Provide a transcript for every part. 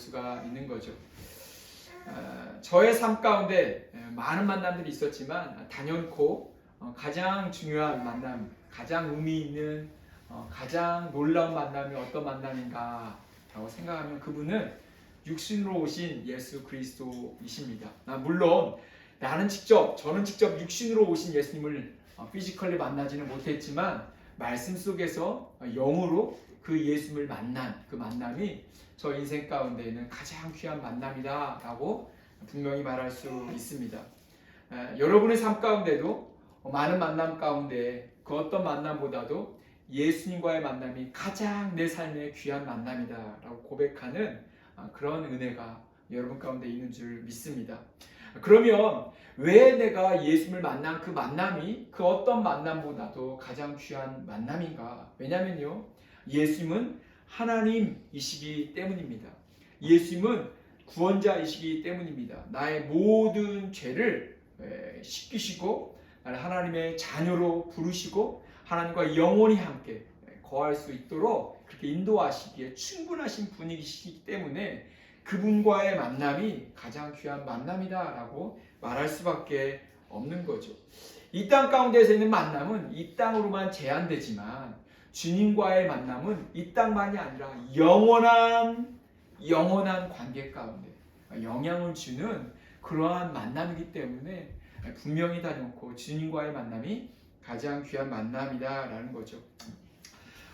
수가 있는 거죠. 저의 삶 가운데 많은 만남들이 있었지만 단연코 가장 중요한 만남, 가장 의미 있는 가장 놀라운 만남이 어떤 만남인가 라고 생각하면 그분은 육신으로 오신 예수 그리스도이십니다. 물론 저는 직접 육신으로 오신 예수님을 피지컬리 만나지는 못했지만 말씀 속에서 영으로 그 예수님을 만난 그 만남이 저 인생 가운데에는 가장 귀한 만남이다 라고 분명히 말할 수 있습니다. 여러분의 삶 가운데도 많은 만남 가운데 그 어떤 만남보다도 예수님과의 만남이 가장 내 삶의 귀한 만남이다 라고 고백하는 그런 은혜가 여러분 가운데 있는 줄 믿습니다. 그러면 왜 내가 예수님을 만난 그 만남이 그 어떤 만남보다도 가장 귀한 만남인가? 왜냐면요, 예수님은 하나님이시기 때문입니다. 예수님은 구원자이시기 때문입니다. 나의 모든 죄를 씻기시고 나를 하나님의 자녀로 부르시고 하나님과 영원히 함께 거할 수 있도록 그렇게 인도하시기에 충분하신 분이시기 때문에 그분과의 만남이 가장 귀한 만남이다 라고 말할 수밖에 없는 거죠. 이 땅 가운데서 있는 만남은 이 땅으로만 제한되지만 주님과의 만남은 이 땅만이 아니라 영원한 관계 가운데 영향을 주는 그러한 만남이기 때문에 분명히 다녀놓고 주님과의 만남이 가장 귀한 만남이다라는 거죠.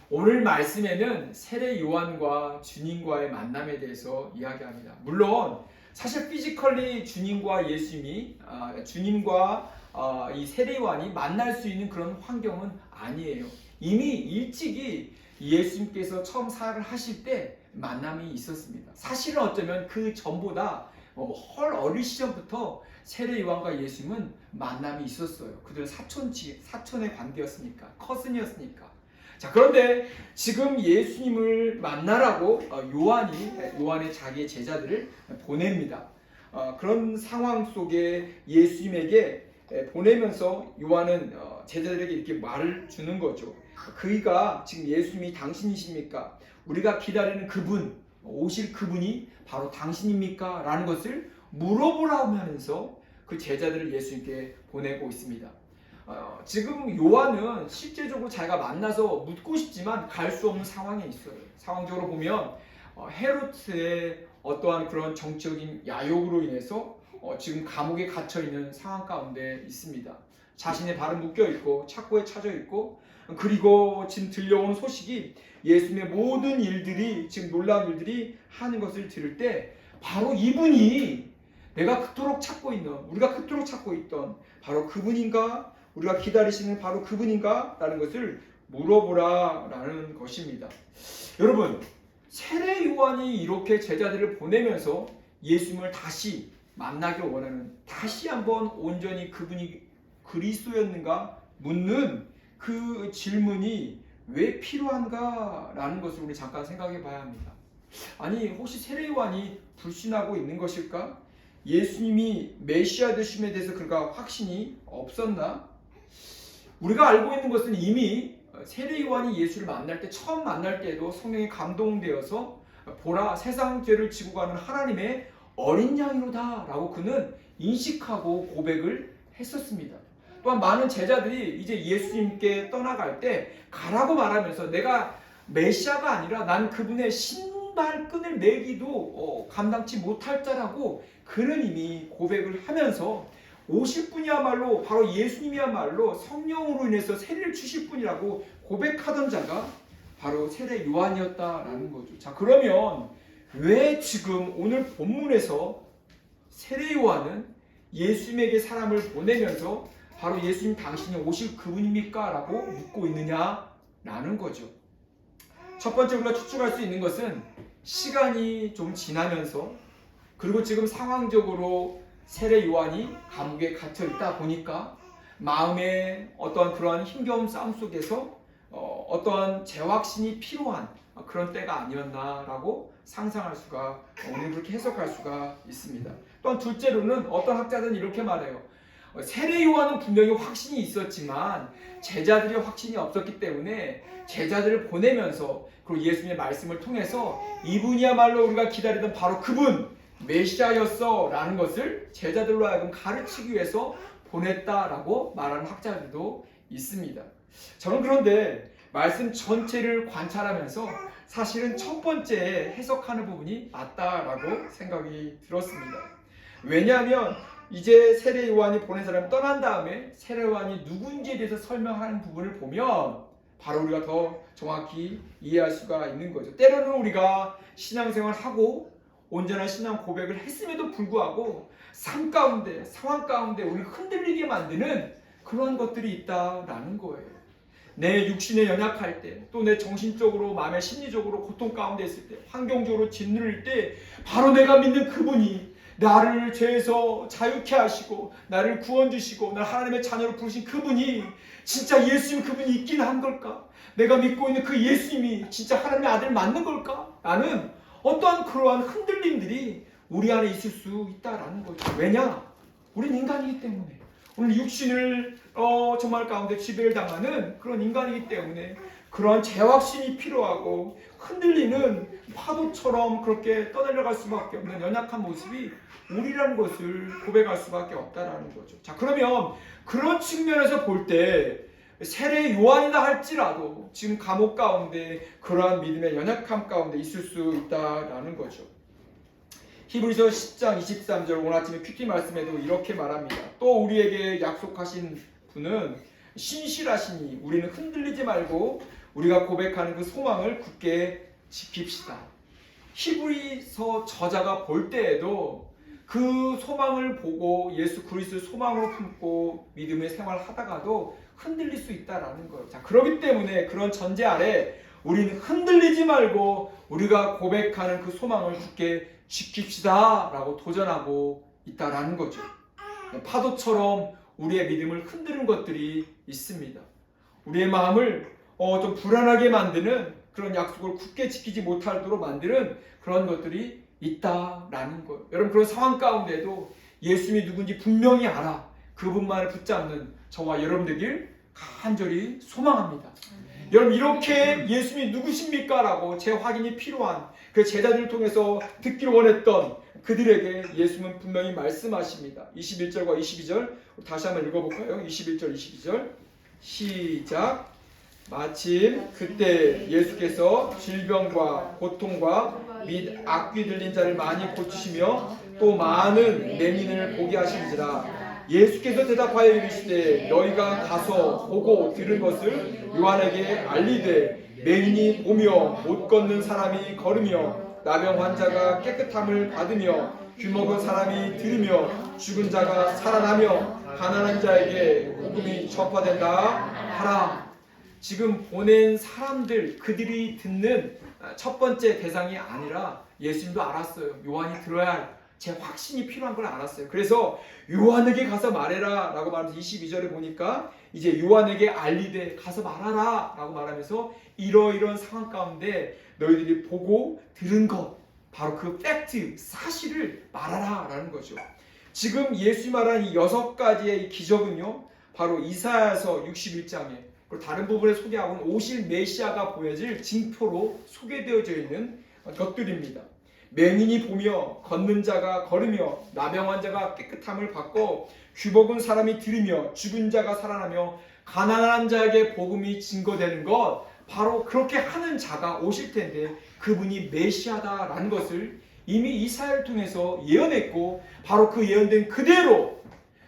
오늘 말씀에는 세례 요한과 주님과의 만남에 대해서 이야기합니다. 물론 사실 피지컬리 주님과 예수님이 주님과 이 세례 요한이 만날 수 있는 그런 환경은 아니에요. 이미 일찍이 예수님께서 처음 사역을 하실 때 만남이 있었습니다. 사실은 어쩌면 그 전보다 헐 어린 시절부터 세례 요한과 예수님은 만남이 있었어요. 그들은 사촌의 관계였으니까, 커슨이었으니까. 자, 그런데 지금 예수님을 만나라고 요한의 자기의 제자들을 보냅니다. 그런 상황 속에 예수님에게 보내면서 요한은 제자들에게 이렇게 말을 주는 거죠. 그이가 지금 예수님이 당신이십니까? 우리가 기다리는 그분, 오실 그분이 바로 당신입니까? 라는 것을 물어보라고 하면서 그 제자들을 예수님께 보내고 있습니다. 지금 요한은 실제적으로 자기가 만나서 묻고 싶지만 갈 수 없는 상황에 있어요. 상황적으로 보면 헤롯의 어떠한 그런 정치적인 야욕으로 인해서 지금 감옥에 갇혀 있는 상황 가운데 있습니다. 자신의 발은 묶여 있고 착고에 차져 있고, 그리고 지금 들려오는 소식이 예수님의 모든 일들이, 지금 놀라운 일들이 하는 것을 들을 때 바로 이분이 우리가 그토록 찾고 있던 바로 그분인가? 우리가 기다리시는 바로 그분인가? 라는 것을 물어보라라는 것입니다. 여러분, 세례 요한이 이렇게 제자들을 보내면서 예수님을 다시 만나길 원하는, 다시 한번 온전히 그분이 그리스도였는가 묻는 그 질문이 왜 필요한가? 라는 것을 우리 잠깐 생각해 봐야 합니다. 아니, 혹시 세례 요한이 불신하고 있는 것일까? 예수님이 메시아 되심에 대해서 그가 확신이 없었나? 우리가 알고 있는 것은 이미 세례 요한이 예수를 처음 만날 때에도 성령에 감동되어서 보라, 세상 죄를 지고 가는 하나님의 어린 양이로다 라고 그는 인식하고 고백을 했었습니다. 또한 많은 제자들이 이제 예수님께 떠나갈 때 가라고 말하면서 내가 메시아가 아니라 난 그분의 신발끈을 매기도 감당치 못할 자라고 그는 이미 고백을 하면서 오실 분이야말로 바로 예수님이야말로 성령으로 인해서 세례를 주실 분이라고 고백하던 자가 바로 세례 요한이었다라는 거죠. 자, 그러면 왜 지금 오늘 본문에서 세례 요한은 예수님에게 사람을 보내면서 바로 예수님 당신이 오실 그분입니까? 라고 묻고 있느냐라는 거죠. 첫 번째 우리가 추측할 수 있는 것은 시간이 좀 지나면서, 그리고 지금 상황적으로 세례 요한이 감옥에 갇혀 있다 보니까 마음에 어떠한 그러한 힘겨운 싸움 속에서 어떠한 재확신이 필요한 그런 때가 아니었나라고 상상할 수가, 오늘 그렇게 해석할 수가 있습니다. 또한 둘째로는 어떤 학자들은 이렇게 말해요. 세례 요한은 분명히 확신이 있었지만 제자들이 확신이 없었기 때문에 제자들을 보내면서 그리고 예수님의 말씀을 통해서 이분이야말로 우리가 기다리던 바로 그분 메시아였어 라는 것을 제자들로 하여금 가르치기 위해서 보냈다라고 말하는 학자들도 있습니다. 저는 그런데 말씀 전체를 관찰하면서 사실은 첫 번째 해석하는 부분이 맞다라고 생각이 들었습니다. 왜냐하면 이제 세례 요한이 보낸 사람이 떠난 다음에 세례 요한이 누군지에 대해서 설명하는 부분을 보면 바로 우리가 더 정확히 이해할 수가 있는 거죠. 때로는 우리가 신앙생활을 하고 온전한 신앙 고백을 했음에도 불구하고 삶 가운데, 상황 가운데 우리를 흔들리게 만드는 그런 것들이 있다라는 거예요. 내 육신에 연약할 때, 또 내 정신적으로, 마음의 심리적으로 고통 가운데 있을 때, 환경적으로 짓누를 때 바로 내가 믿는 그분이 나를 죄에서 자유케 하시고 나를 구원 주시고 나를 하나님의 자녀로 부르신 그분이 진짜 예수님 그분이 있긴 한 걸까? 내가 믿고 있는 그 예수님이 진짜 하나님의 아들 맞는 걸까? 라는 어떠한 그러한 흔들림들이 우리 안에 있을 수 있다라는 거죠. 왜냐? 우린 인간이기 때문에. 오늘 육신을 정말 가운데 지배를 당하는 그런 인간이기 때문에 그러한 재확신이 필요하고 흔들리는 파도처럼 그렇게 떠내려갈 수밖에 없는 연약한 모습이 우리라는 것을 고백할 수밖에 없다라는 거죠. 자, 그러면 그런 측면에서 볼 때 세례 요한이다 할지라도 지금 감옥 가운데 그러한 믿음의 연약함 가운데 있을 수 있다라는 거죠. 히브리서 10장 23절 오늘 아침에 큐티 말씀에도 이렇게 말합니다. 또 우리에게 약속하신 분은 신실하시니 우리는 흔들리지 말고 우리가 고백하는 그 소망을 굳게 지킵시다. 히브리서 저자가 볼 때에도 그 소망을 보고 예수 그리스도의 소망으로 품고 믿음의 생활을 하다가도 흔들릴 수 있다라는 거예요. 자, 그렇기 때문에 그런 전제 아래 우리는 흔들리지 말고 우리가 고백하는 그 소망을 굳게 지킵시다 라고 도전하고 있다라는 거죠. 파도처럼 우리의 믿음을 흔드는 것들이 있습니다. 우리의 마음을 좀 불안하게 만드는 그런 약속을 굳게 지키지 못하도록 만드는 그런 것들이 있다라는 거예요. 여러분 그런 상황 가운데도 예수님이 누군지 분명히 알아 그분만을 붙잡는 저와 여러분 되길 간절히 소망합니다. 여러분 이렇게 예수님이 누구십니까? 라고 제 확인이 필요한 그 제자들을 통해서 듣기를 원했던 그들에게 예수님은 분명히 말씀하십니다. 21절과 22절 다시 한번 읽어볼까요? 21절 22절 시작. 마침 그때 예수께서 질병과 고통과 및 악귀 들린 자를 많이 고치시며 또 많은 맹인을 보게 하시니라. 예수께서 대답하여 이르시되 너희가 가서 보고 들은 것을 요한에게 알리되 맹인이 보며 못 걷는 사람이 걸으며 나병 환자가 깨끗함을 받으며 귀먹은 사람이 들으며 죽은 자가 살아나며 가난한 자에게 복음이 전파된다 하라. 지금 보낸 사람들 그들이 듣는 첫 번째 대상이 아니라 예수님도 알았어요. 요한이 들어야 할 제 확신이 필요한 걸 알았어요. 그래서 요한에게 가서 말해라 라고 말하면서 22절에 보니까 이제 요한에게 알리되 가서 말하라 라고 말하면서 이러이러한 상황 가운데 너희들이 보고 들은 것 바로 그 팩트 사실을 말하라 라는 거죠. 지금 예수님 말한 이 6가지의 이 기적은요 바로 이사야서 61장에 그리고 다른 부분에 소개하고는 오실 메시아가 보여질 징표로 소개되어져 있는 것들입니다. 맹인이 보며 걷는 자가 걸으며 나병 환자가 깨끗함을 받고 귀먹은 사람이 들으며 죽은 자가 살아나며 가난한 자에게 복음이 증거되는 것 바로 그렇게 하는 자가 오실 텐데 그분이 메시아다라는 것을 이미 이사야를 통해서 예언했고 바로 그 예언된 그대로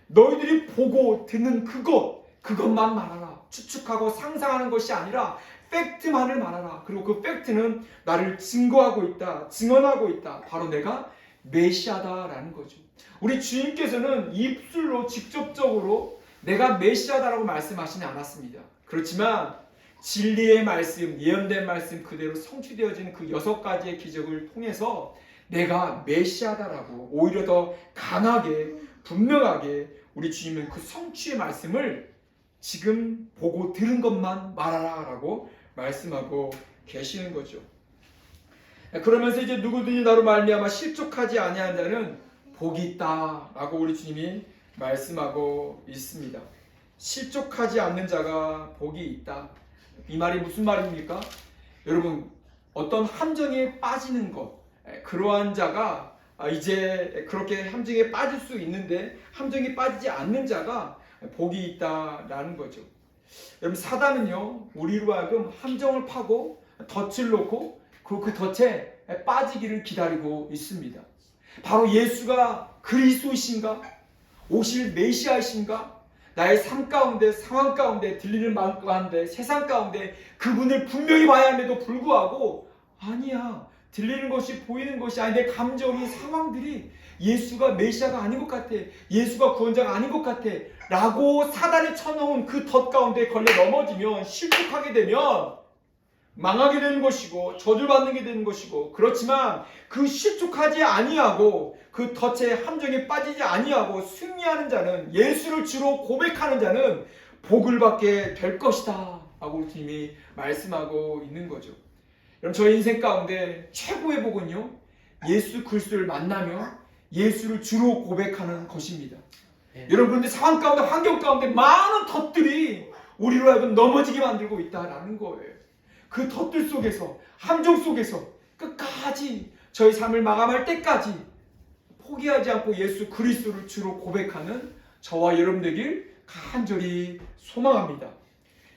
너희들이 보고 듣는 그것만 말하라. 추측하고 상상하는 것이 아니라 팩트만을 말하라. 그리고 그 팩트는 나를 증거하고 있다. 증언하고 있다. 바로 내가 메시아다라는 거죠. 우리 주님께서는 입술로 직접적으로 내가 메시아다라고 말씀하시지 않았습니다. 그렇지만 진리의 말씀, 예언된 말씀 그대로 성취되어지는 그 6가지의 기적을 통해서 내가 메시아다라고 오히려 더 강하게 분명하게 우리 주님은 그 성취의 말씀을 지금 보고 들은 것만 말하라 라고 말씀하고 계시는 거죠. 그러면서 이제 누구든지 나로 말미암아 실족하지 아니한 자는 복이 있다 라고 우리 주님이 말씀하고 있습니다. 실족하지 않는 자가 복이 있다. 이 말이 무슨 말입니까? 여러분, 어떤 함정에 빠지는 것, 그러한 자가 이제 그렇게 함정에 빠질 수 있는데 함정에 빠지지 않는 자가 복이 있다라는 거죠. 여러분, 사단은요, 우리로 하여금 함정을 파고 덫을 놓고 그 덫에 빠지기를 기다리고 있습니다. 바로 예수가 그리스도이신가? 오실 메시아이신가? 나의 삶 가운데, 상황 가운데, 들리는 마음 가운데, 세상 가운데 그분을 분명히 봐야 함에도 불구하고 아니야, 들리는 것이, 보이는 것이 아니, 내 감정이, 상황들이 예수가 메시아가 아닌 것 같아, 예수가 구원자가 아닌 것 같아 라고 사단이 쳐놓은 그 덫 가운데 걸려 넘어지면, 실족하게 되면 망하게 되는 것이고 저주를 받는 게 되는 것이고, 그렇지만 그 실족하지 아니하고 그 덫에 함정에 빠지지 아니하고 승리하는 자는, 예수를 주로 고백하는 자는 복을 받게 될 것이다 라고 주님이 말씀하고 있는 거죠. 여러분, 저희 인생 가운데 최고의 복은요, 예수 그리스도를 만나며 예수를 주로 고백하는 것입니다. 여러분들 상황 가운데, 환경 가운데 많은 덫들이 우리로 하여금 넘어지게 만들고 있다라는 거예요. 그 덫들 속에서, 함정 속에서 끝까지 저희 삶을 마감할 때까지 포기하지 않고 예수 그리스도를 주로 고백하는 저와 여러분 되길 간절히 소망합니다.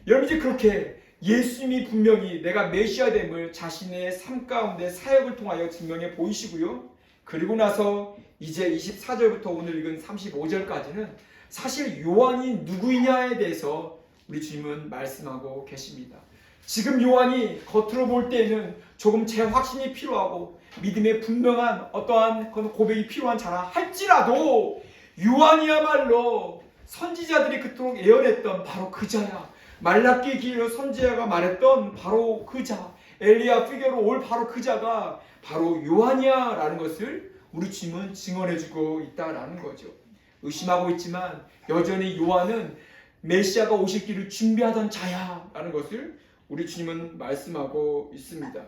여러분, 이제 그렇게 예수님이 분명히 내가 메시아됨을 자신의 삶 가운데 사역을 통하여 증명해 보이시고요. 그리고 나서 이제 24절부터 오늘 읽은 35절까지는 사실 요한이 누구이냐에 대해서 우리 주님은 말씀하고 계십니다. 지금 요한이 겉으로 볼 때에는 조금 재확신이 필요하고 믿음의 분명한 어떠한 고백이 필요한 자라 할지라도, 요한이야말로 선지자들이 그토록 예언했던 바로 그 자야. 말라기 기로 선지자가 말했던 바로 그 자, 엘리야 피게로 올 바로 그 자가 바로 요한이야 라는 것을 우리 주님은 증언해주고 있다라는 거죠. 의심하고 있지만 여전히 요한은 메시아가 오실 길을 준비하던 자야 라는 것을 우리 주님은 말씀하고 있습니다.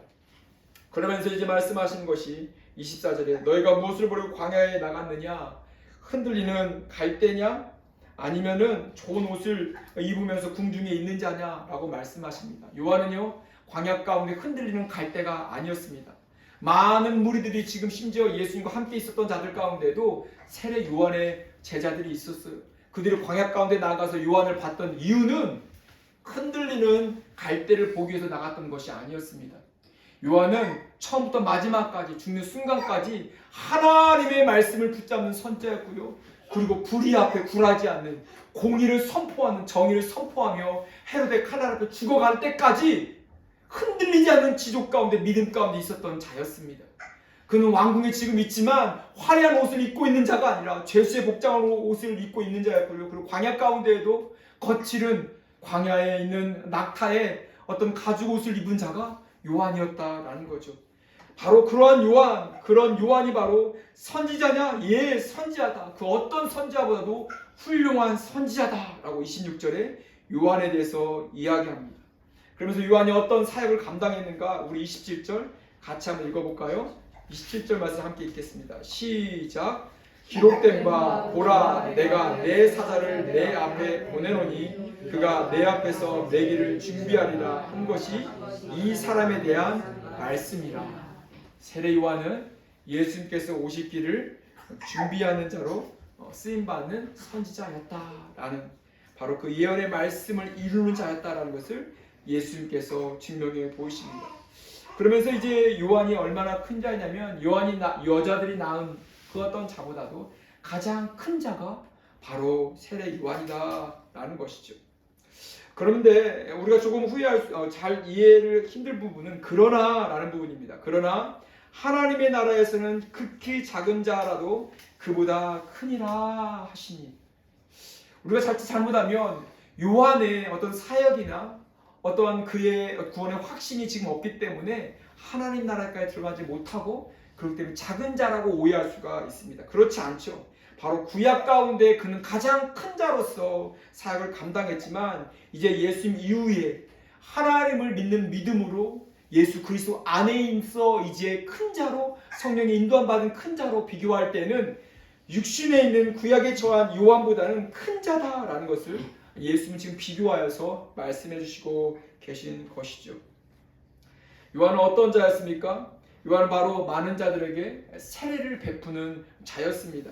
그러면서 이제 말씀하시는 것이 24절에 너희가 무엇을 보려고 광야에 나갔느냐? 흔들리는 갈대냐? 아니면은 좋은 옷을 입으면서 궁중에 있는 자냐? 라고 말씀하십니다. 요한은요, 광야 가운데 흔들리는 갈대가 아니었습니다. 많은 무리들이, 지금 심지어 예수님과 함께 있었던 자들 가운데도 세례 요한의 제자들이 있었어요. 그들이 광야 가운데 나가서 요한을 봤던 이유는 흔들리는 갈대를 보기 위해서 나갔던 것이 아니었습니다. 요한은 처음부터 마지막까지, 죽는 순간까지 하나님의 말씀을 붙잡는 선자였고요. 그리고 불의 앞에 굴하지 않는, 공의를 선포하는, 정의를 선포하며 헤로데 칼날 앞에 죽어갈 때까지 흔들리지 않는 지족 가운데, 믿음 가운데 있었던 자였습니다. 그는 왕궁에 지금 있지만 화려한 옷을 입고 있는 자가 아니라 죄수의 복장으로 옷을 입고 있는 자였고요. 그리고 광야 가운데에도 거칠은 광야에 있는 낙타에 어떤 가죽 옷을 입은 자가 요한이었다라는 거죠. 바로 그러한 요한, 그런 요한이 바로 선지자냐? 예, 선지자다. 그 어떤 선지자보다도 훌륭한 선지자다라고 26절에 요한에 대해서 이야기합니다. 그러면서 요한이 어떤 사역을 감당했는가? 우리 27절 같이 한번 읽어볼까요? 27절 말씀 함께 읽겠습니다. 시작. 기록된 바 보라, 내가 내 사자를 내 앞에 보내노니 그가 내 앞에서 내 길을 준비하리라 한 것이 이 사람에 대한 말씀이라. 세례 요한은 예수님께서 오실 길을 준비하는 자로 쓰임받는 선지자였다라는, 바로 그 예언의 말씀을 이루는 자였다라는 것을 예수님께서 증명해 보이십니다. 그러면서 이제 요한이 얼마나 큰 자냐면, 요한이 여자들이 낳은 그 어떤 자보다도 가장 큰 자가 바로 세례 요한이다라는 것이죠. 그런데 우리가 조금 잘 이해를 힘들 부분은 그러나라는 부분입니다. 그러나 하나님의 나라에서는 극히 작은 자라도 그보다 크니라 하시니, 우리가 자칫 잘못하면 요한의 어떤 사역이나 어떠한 그의 구원의 확신이 지금 없기 때문에 하나님 나라까지 들어가지 못하고, 그렇기 때문에 작은 자라고 오해할 수가 있습니다. 그렇지 않죠. 바로 구약 가운데 그는 가장 큰 자로서 사역을 감당했지만, 이제 예수님 이후에 하나님을 믿는 믿음으로 예수 그리스도 안에 있어 이제 큰 자로, 성령의 인도함 받은 큰 자로 비교할 때는 육신에 있는 구약에 처한 요한보다는 큰 자다라는 것을 예수님은 지금 비교하여서 말씀해 주시고 계신 것이죠. 요한은 어떤 자였습니까? 요한은 바로 많은 자들에게 세례를 베푸는 자였습니다.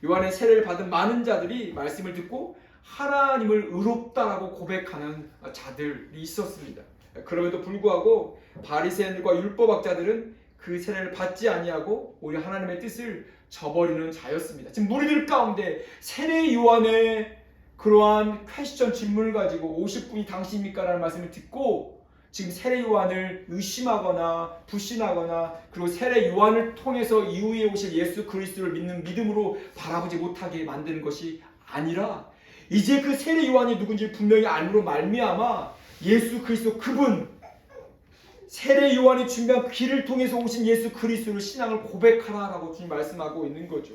요한의 세례를 받은 많은 자들이 말씀을 듣고 하나님을 의롭다라고 고백하는 자들이 있었습니다. 그럼에도 불구하고 바리새인들과 율법학자들은 그 세례를 받지 아니하고 오히려 하나님의 뜻을 저버리는 자였습니다. 지금 무리들 가운데 세례 요한의 그러한 퀘스천 질문을 가지고 50분이 당신입니까? 라는 말씀을 듣고 지금 세례 요한을 의심하거나 불신하거나 그리고 세례 요한을 통해서 이후에 오실 예수 그리스도를 믿는 믿음으로 바라보지 못하게 만드는 것이 아니라 이제 그 세례 요한이 누군지 분명히 알므로 말미암아 예수 그리스도 그분 세례 요한이 준비한 길을 통해서 오신 예수 그리스도를 신앙을 고백하라라고 주님 말씀하고 있는 거죠.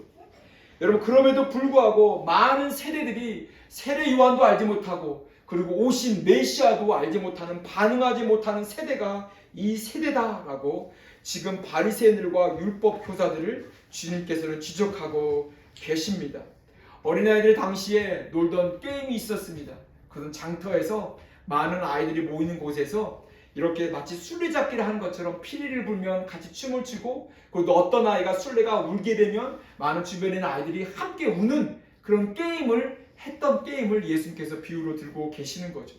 여러분 그럼에도 불구하고 많은 세대들이 세례 요한도 알지 못하고 그리고 오신 메시아도 알지 못하는 반응하지 못하는 세대가 이 세대다라고 지금 바리새인들과 율법 교사들을 주님께서는 지적하고 계십니다. 어린아이들 당시에 놀던 게임이 있었습니다. 그런 장터에서 많은 아이들이 모이는 곳에서 이렇게 마치 술래잡기를 하는 것처럼 피리를 불면 같이 춤을 추고 그리고 어떤 아이가 술래가 울게 되면 많은 주변에 있는 아이들이 함께 우는 그런 했던 게임을 예수님께서 비유로 들고 계시는 거죠.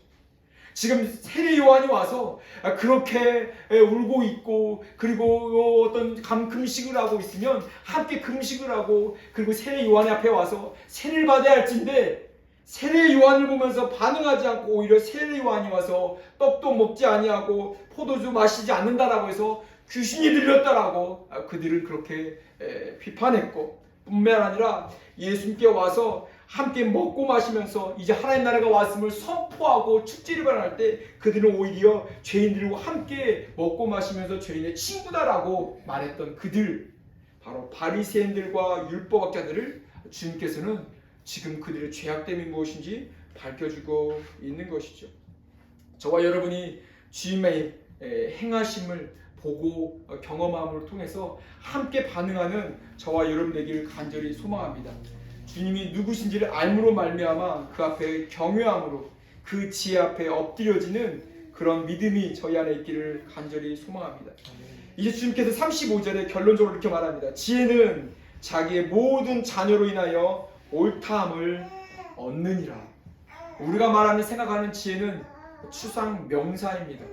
지금 세례 요한이 와서 그렇게 울고 있고 그리고 어떤 금식을 하고 있으면 함께 금식을 하고 그리고 세례 요한의 앞에 와서 세례를 받아야 할진데 세례 요한을 보면서 반응하지 않고 오히려 세례 요한이 와서 떡도 먹지 아니하고 포도주 마시지 않는다라고 해서 귀신이 들렸다라고 그들은 그렇게 비판했고 뿐만 아니라 예수님께 와서 함께 먹고 마시면서 이제 하나님 나라가 왔음을 선포하고 축제를 발할 때 그들은 오히려 죄인들과 함께 먹고 마시면서 죄인의 친구다라고 말했던 그들 바로 바리새인들과 율법학자들을 주님께서는 지금 그들의 죄악됨이 무엇인지 밝혀주고 있는 것이죠. 저와 여러분이 주님의 행하심을 보고 경험함을 통해서 함께 반응하는 저와 여러분 되기를 간절히 소망합니다. 주님이 누구신지를 알므로 말미암아 그 앞에 경외함으로 그 지혜 앞에 엎드려지는 그런 믿음이 저희 안에 있기를 간절히 소망합니다. 이제 주님께서 35절에 결론적으로 이렇게 말합니다. 지혜는 자기의 모든 자녀로 인하여 옳다함을 얻느니라. 우리가 말하는 생각하는 지혜는 추상 명사입니다.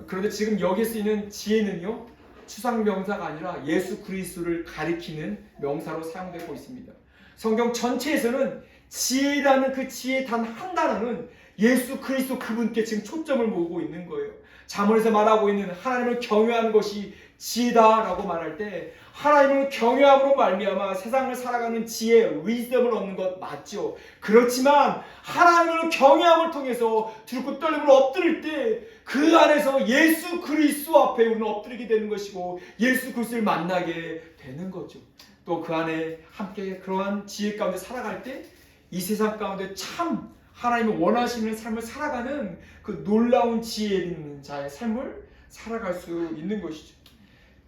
그런데 지금 여기에 쓰이는 지혜는요 추상 명사가 아니라 예수 그리스도를 가리키는 명사로 사용되고 있습니다. 성경 전체에서는 지혜라는 그 지혜 단 한 단어는 예수 그리스도 그분께 지금 초점을 모으고 있는 거예요. 잠언에서 말하고 있는 하나님을 경외하는 것이 지혜다라고 말할 때 하나님을 경외함으로 말미암아 세상을 살아가는 지혜, 위즈덤을 얻는 것 맞죠. 그렇지만 하나님을 경외함을 통해서 두렵고 떨림으로 엎드릴 때 그 안에서 예수 그리스도 앞에 우리는 엎드리게 되는 것이고 예수 그리스도를 만나게 되는 거죠. 또 그 안에 함께 그러한 지혜 가운데 살아갈 때 이 세상 가운데 참 하나님이 원하시는 삶을 살아가는 그 놀라운 지혜 있는 자의 삶을 살아갈 수 있는 것이죠.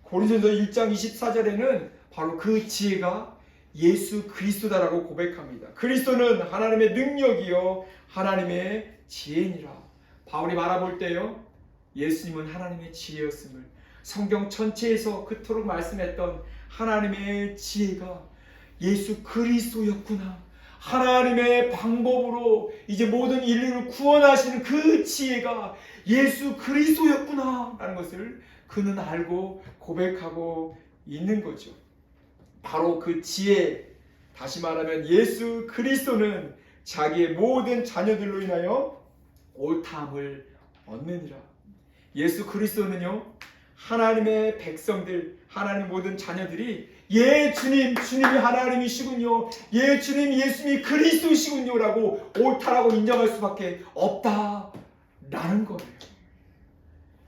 고린도전서 1장 24절에는 바로 그 지혜가 예수 그리스도다라고 고백합니다. 그리스도는 하나님의 능력이요 하나님의 지혜니라. 바울이 말해볼 때요 예수님은 하나님의 지혜였음을 성경 전체에서 그토록 말씀했던 하나님의 지혜가 예수 그리스도였구나. 하나님의 방법으로 이제 모든 인류를 구원하시는 그 지혜가 예수 그리스도였구나 라는 것을 그는 알고 고백하고 있는 거죠. 바로 그 지혜, 다시 말하면 예수 그리스도는 자기의 모든 자녀들로 인하여 옳다함을 얻느니라. 예수 그리스도는요 하나님의 백성들, 하나님의 모든 자녀들이 예 주님, 주님이 하나님이시군요, 예 주님 예수님이 그리스도시군요 라고 옳다라고 인정할 수밖에 없다라는 거예요.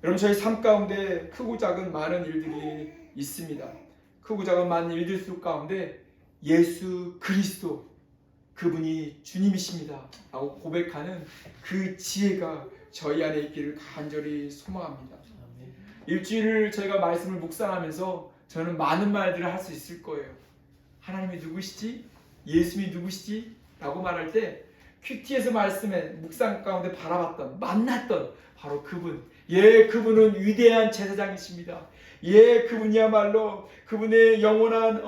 여러분 저희 삶 가운데 크고 작은 많은 일들이 있습니다. 크고 작은 많은 일들 속 가운데 예수 그리스도 그분이 주님이십니다 라고 고백하는 그 지혜가 저희 안에 있기를 간절히 소망합니다. 일주일을 저희가 말씀을 묵상하면서 저는 많은 말들을 할 수 있을 거예요. 하나님이 누구시지? 예수님이 누구시지? 라고 말할 때 큐티에서 말씀에 묵상 가운데 바라봤던 만났던 바로 그분, 그분은 위대한 제사장이십니다. 그분이야말로 그분의 영원한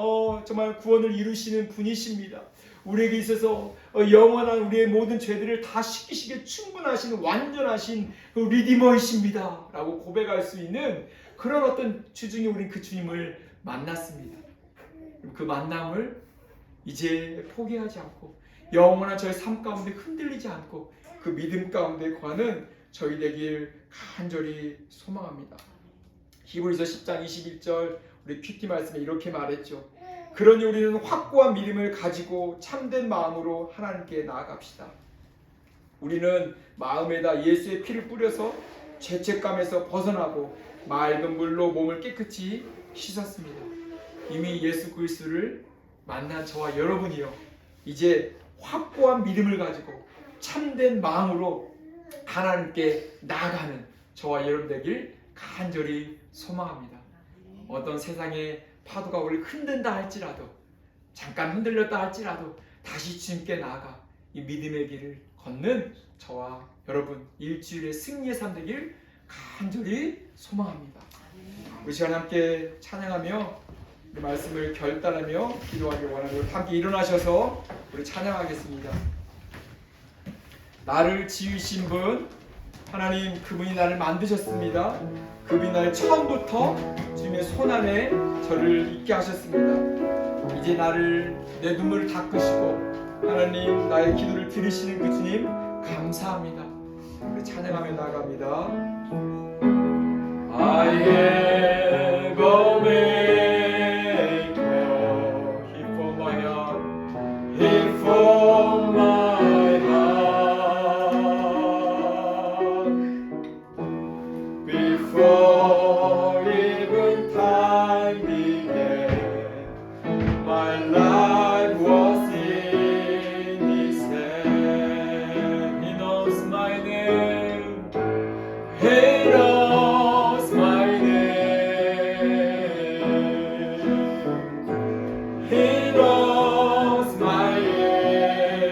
정말 구원을 이루시는 분이십니다. 우리에게 있어서 영원한 우리의 모든 죄들을 다 씻기시기에 충분하신 완전하신 그 리디머이십니다 라고 고백할 수 있는 그런 어떤 주중에 우린 그 주님을 만났습니다. 그 만남을 이제 포기하지 않고 영원한 저희 삶 가운데 흔들리지 않고 그 믿음 가운데 거하는 저희 되길 간절히 소망합니다. 히브리서 10장 21절 우리 큐티 말씀에 이렇게 말했죠. 그러니 우리는 확고한 믿음을 가지고 참된 마음으로 하나님께 나아갑시다. 우리는 마음에다 예수의 피를 뿌려서 죄책감에서 벗어나고 맑은 물로 몸을 깨끗이 씻었습니다. 이미 예수 그리스도를 만난 저와 여러분이요, 이제 확고한 믿음을 가지고 참된 마음으로 하나님께 나아가는 저와 여러분 되길 간절히 소망합니다. 어떤 세상의 파도가 우리를 흔든다 할지라도, 잠깐 흔들렸다 할지라도 다시 주님께 나아가 이 믿음의 길을 걷는 저와 여러분 일주일의 승리의 삶 되길 간절히 소망합니다. 우리 시간 함께 찬양하며 이 말씀을 결단하며 기도하기 원합니다. 함께 일어나셔서 우리 찬양하겠습니다. 나를 지으신 분 하나님, 그분이 나를 만드셨습니다. 그분이 나를 처음부터 주님의 손안에 저를 있게 하셨습니다. 이제 나를 내 눈물을 닦으시고 하나님 나의 기도를 들으시는 그 주님 감사합니다. 우리 찬양하며 나아갑니다. I have a maker, he for my heart, he for my heart. Before even time began, my life was in his hand. He knows my name. He knows my name. He knows my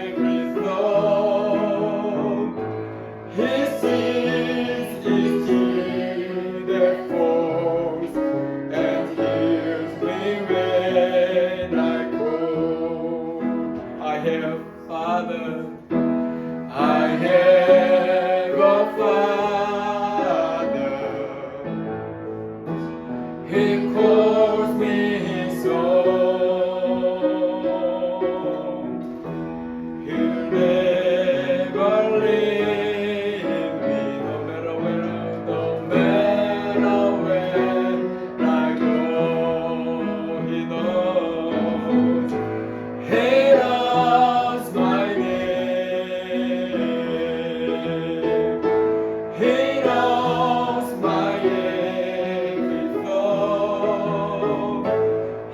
every thought. He sees each that falls and hears me when I call. I have Father. I have a Father. He calls me his own. He'll never leave me, no matter where I go. He knows. He knows my name. He knows my every thought.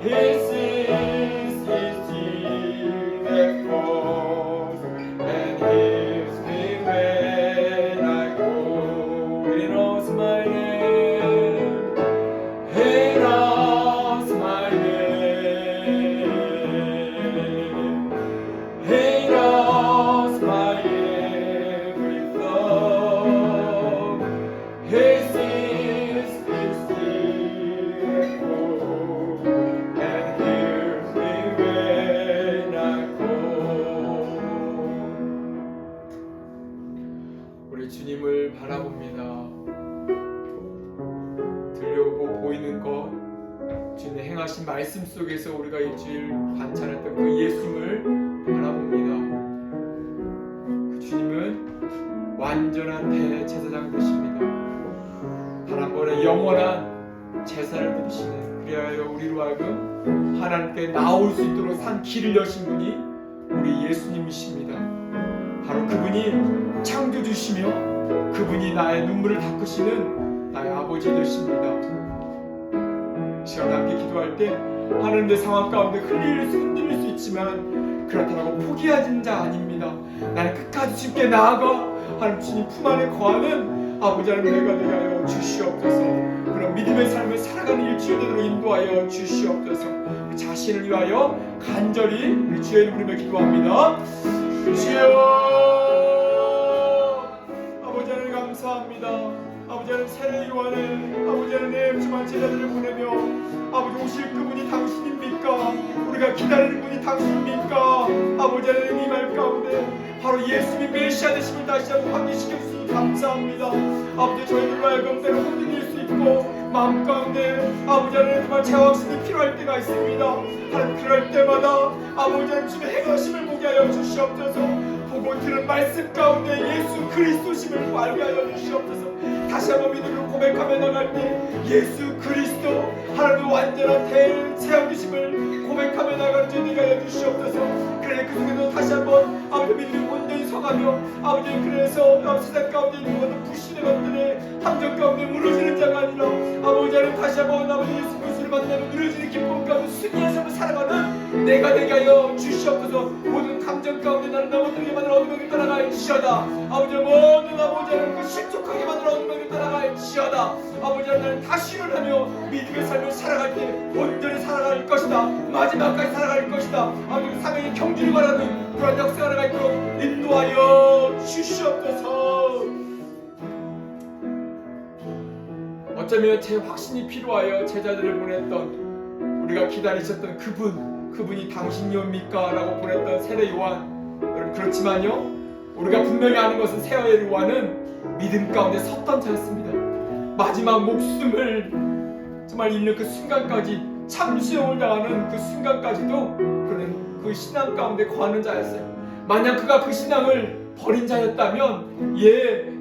He sees his tears that falls and hears me when I call. He knows my name. He knows my name. He knows my every thought. He sees his tears fall and hears me when I call. 우리 주님을 바라봅니다. 들려오고 보이는 것, 주님의 행하신 말씀 속에서 우리가 일주일 관찰했던 그 예수님을 바라봅니다. 그 주님은 완전한 대제사장 되십니다. 단 한 번의 영원한 제사를 드리시는, 그리하여 우리로 하여금 하나님께 나올 수 있도록 산 길을 여신 분이 우리 예수님이십니다. 바로 그분이 창조주시며 그분이 나의 눈물을 닦으시는 나의 아버지 되십니다. 시간 함께 기도할 때 하나님의 상황 가운데 흔들릴 수 있지만 그렇다고 포기하는 자 아닙니다. 나는 끝까지 주님께 나아가 하나님 주님 품 안에 거하는 아버지 하나님 내가 되게 하여 주시옵소서. 그런 믿음의 삶을 살아가는 일주일 되도록 인도하여 주시옵소서. 우리 자신을 위하여 간절히 우리 주의 이름 부르며 기도합니다. 주여, 아버지 하나님 감사합니다. 아버지 하나님 세례 요한을 아버지 하나님 주만 제자들을 보내며 아버지 오실 그분이 당신입니까? 우리가 기다리는 분이 당신입니까? 아버지 하나님 이 말 가운데 바로 예수님이 메시아 되심을 다시 한번 확인시켜 주시니 감사합니다. 아버지 저희들로 하여금 때로 흔들릴 수 있고 마음 가운데 아버지 하나님 정말 재확신이 필요할 때가 있습니다. 하나님 그럴 때마다 아버지 하나님 주의 행하심을 보게 하여 주시옵소서. 보고 들은 말씀 가운데 예수 그리스도심을 알게 하여 주시옵소서. 다시 한번 믿음으로 고백하며 나갈 때 예수 그리스도 하나님의 완전한 대체험이심을 고백하며 나가는 저희가 하여 주시옵소서. 그래 그 속에서 다시 한번 아버지 믿음이 온전히 서가며 아버지 그래서 세상 가운데 있는 것은 불신의 것들에 함정 가운데 무너지는 자가 아니라 아버지 하나님 다시 한번 아버지 예수 그리스도를 만나며 누려지는 기쁨 가운데 승리의 삶을 살아가는 내가 되게 하여 주시옵소서. 모든 감정 가운데 나를 넘어뜨리게 만들어 어둠을 따라갈지어다. 아버지 모든 아버지 하나님 그 실족하게 만들어 어둠을 따라갈지어다. 아버지 하나님 다시 일어나며 믿음의 삶을 살아갈 때 온전히 살아갈 것이다. 마지막까지 살아갈 것이다. 아버지 사명의 경주를 바라는 그런 역사가 나가 있도록 인도하여 주시옵소서. 어쩌면 제 확신이 필요하여 제자들을 보냈던 우리가 기다리셨던 그분이 당신이옵니까? 라고 보냈던 세례 요한. 여러분 그렇지만요 우리가 분명히 아는 것은 세례 요한은 믿음 가운데 섰던 자였습니다. 마지막 목숨을 정말 잃는 그 순간까지 참수형을 당하는 그 순간까지도 그는 그 신앙 가운데 거하는 자였어요. 만약 그가 그 신앙을 버린 자였다면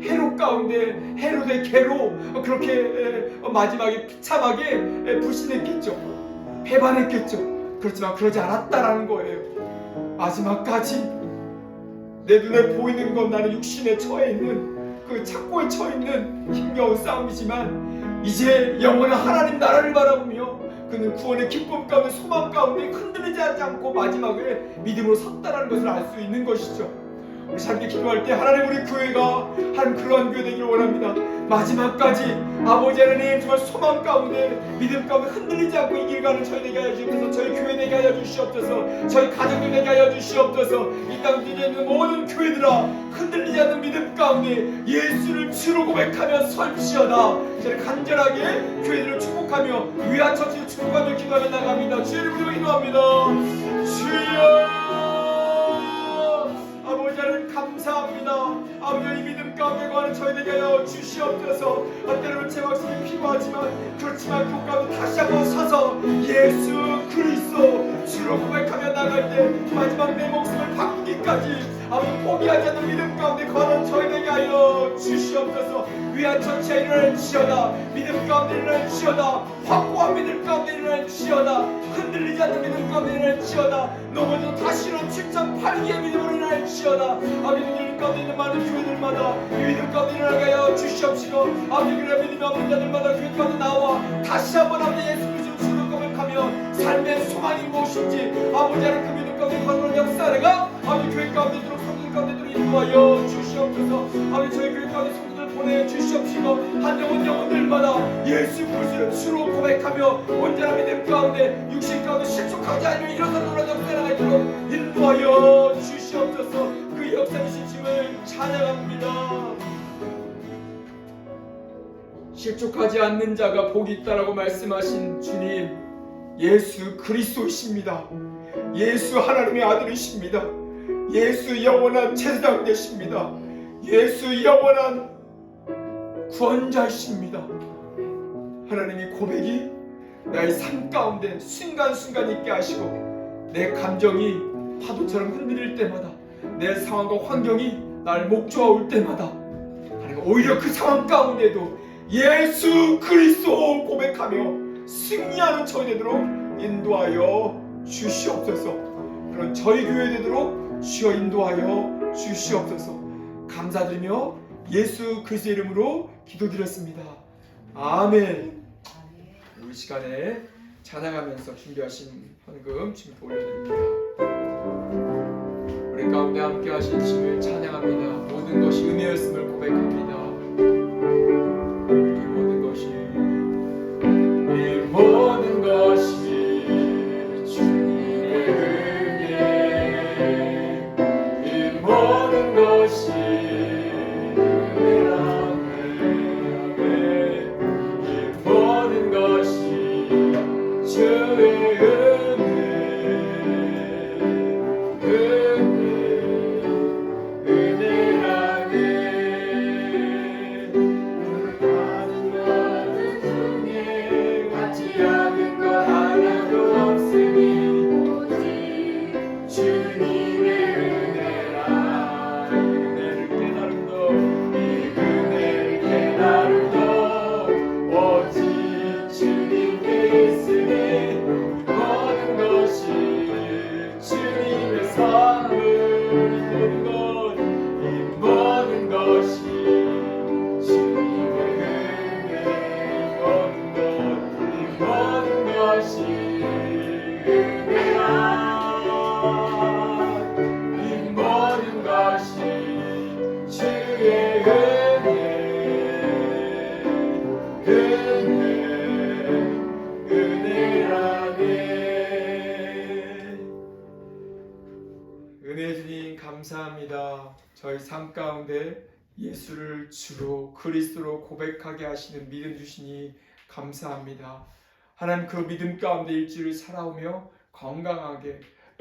헤롯 가운데 헤롯의 개로 그렇게 마지막에 비참하게 불신했겠죠. 배반했겠죠. 그렇지만 그러지 않았다라는 거예요. 마지막까지 내 눈에 보이는 건 나는 육신에 처해 있는 그 착고에 처해 있는 힘겨운 싸움이지만 이제 영원한 하나님 나라를 바라보며 그는 구원의 기쁨 가운데 소망 가운데 흔들리지 않고 마지막에 믿음으로 섰다라는 것을 알 수 있는 것이죠. 우리 함께 기도할 때 하나님 우리 교회가 한 그러한 교회 되기를 원합니다. 마지막까지 아버지 하나님 정말 소망 가운데 믿음 가운데 흔들리지 않고 이 길 가는 저희 되게 하여 주시옵소서. 저희 교회 되게 하여 주시옵소서. 저희 가정들 되게 하여 주시옵소서. 이 땅 뒤에 있는 모든 교회들아 흔들리지 않는 믿음 가운데 예수를 주로 고백하며 설지어다. 저는 간절하게 교회들을 축복하며 위아 처치를 축복하며 기도하며 나갑니다. 주의 이름으로 기도합니다. 주여 아버지 하나님 감사합니다. 아버지 이 믿음 가운데 거하는 저희에게 하여 주시옵소서. 때로는 제 확신이 필요하지만 그렇지만 그 가운데 다시 한번 서서 예수 그리스도 주로 고백하며 나갈 때 마지막 내 목숨을 바꾸기까지 아버지 포기하지 않는 믿음 가운데 거하는 저희에게 하여 주시옵소서. 위안 전체에 일어날지어다. 믿음 가운데 일어날지어다. 확고한 믿음 가운데 일어날지어다. 흔들리지 않는 믿음 가운데 일어날지어다. 넘어져도 다시 일어나 7.8기의 믿음으로 일어날지어다. 아버지 믿음 가운데 있는 많은 교회들마다 이 믿음 가운데 일어나게 하여 주시옵시고 아버지 그래 믿음이 없는 자들마다 교회 가운데 나와 다시 한번 아버지 예수 그리스도 주로 고백하며 삶의 소망이 무엇인지 아버지 하나님 그 믿음 가운데 거하는 역사가 아버지 교회 가운데 있도록 성도들 가운데 있도록 인도하여 주시옵소서. 아버지 저희 교회 가운데 성도들 보내주시옵시고 한 영혼들마다 예수 그리스도를 주로 고백하며 온전한 믿음 가운데 육신 가운데 실족하지 않으며 일어서는 역사가 있도록 인도하여 주시옵소서. 그 역사이신 주님을 찬양합니다. 실족하지 않는 자가 복이 있다라고 말씀하신 주님 예수 그리스도이십니다. 예수 하나님의 아들이십니다. 예수 영원한 제사장 되십니다. 예수 영원한 구원자이십니다. 하나님의 고백이 나의 삶 가운데 순간순간 있게 하시고 내 감정이 파도처럼 흔들릴 때마다 내 상황과 환경이 날 목조아올 때마다 하나님 오히려 그 상황 가운데도 예수 그리스도 고백하며 승리하는 저희 되도록 인도하여 주시옵소서. 그런 저희 교회 되도록 주여 인도하여 주시옵소서. 감사드리며 예수 그리스도의 이름으로 기도드렸습니다. 아멘. 우리 시간에 찬양하면서 준비하신 헌금 주님께 올려드립니다. 우리 가운데 함께 하신 주님을 찬양합니다. 모든 것이 은혜였음을 고백합니다. 이 모든 것이 은혜 주님 감사합니다. 저희 삶 가운데 예수를 주로 그리스도로 고백하게 하시는 믿음 주시니 감사합니다. 하나님 그 믿음 가운데 일주일 살아오며 건강하게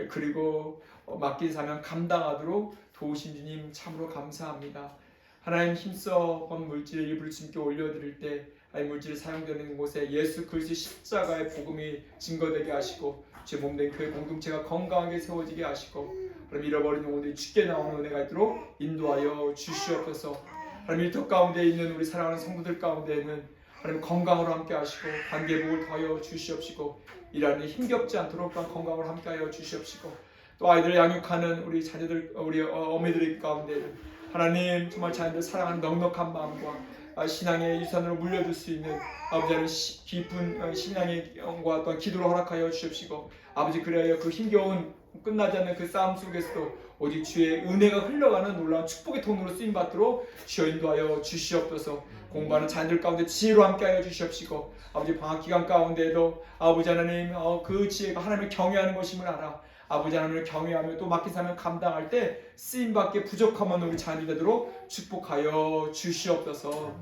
그리고 맡긴 사명 감당하도록 도우신 주님 참으로 감사합니다. 하나님 힘써 본 물질을 일부를 주님께 올려드릴 때 물질이 사용되는 곳에 예수 그리스도의 십자가의 복음이 증거되게 하시고 제 몸된 교회 공동체가 건강하게 세워지게 하시고 하나님 잃어버린 영혼들이 주께 나오는 은혜가 있도록 인도하여 주시옵소서. 하나님 일터 가운데 있는 우리 사랑하는 성도들 가운데에는 하나님 건강으로 함께 하시고 관계복을 더하여 주시옵시고 일하는 데 힘겹지 않도록 건강으로 함께하여 주시옵시고 또 아이들을 양육하는 우리 자녀들 우리 어머니들 가운데는 하나님 정말 자녀들 사랑하는 넉넉한 마음과 신앙의 유산으로 물려줄 수 있는 아버지 하나님 깊은 신앙의 영과 또한 기도로 허락하여 주시옵시고 아버지 그래야 그 힘겨운 끝나지 않는 그 싸움 속에서도 오직 주의 은혜가 흘러가는 놀라운 축복의 통로로 쓰임받도록 주여 인도하여 주시옵소서. 공부하는 자녀들 가운데 지혜로 함께하여 주시옵시고 아버지 방학기간 가운데에도 아버지 하나님 그 지혜가 하나님을 경외하는 것임을 알아 아버지 하나님을 경외하며 또 맡긴 사명 감당할 때 쓰임받게 부족함 없는 우리 자녀 되도록 축복하여 주시옵소서.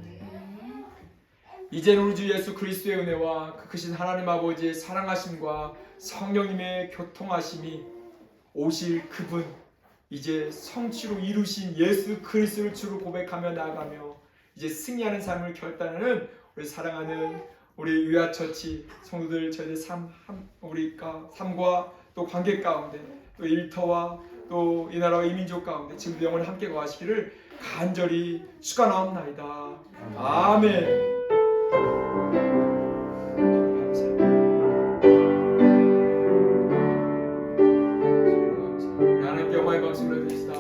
이제는 우리 주 예수 그리스도의 은혜와 그 크신 하나님 아버지의 사랑하심과 성령님의 교통하심이 오실 그분 이제 성취로 이루신 예수 그리스도를 주로 고백하며 나아가며 이제 승리하는 삶을 결단하는 우리 사랑하는 우리 유아처치 성도들 저희들 우리가 삶과 또 관계 가운데 또 일터와 또 이 나라와 이 민족 가운데 지금도 영원히 함께 거하시기를 간절히 축원하옵나이다. 아멘. 하나님께 영광의 박수를 드립시다.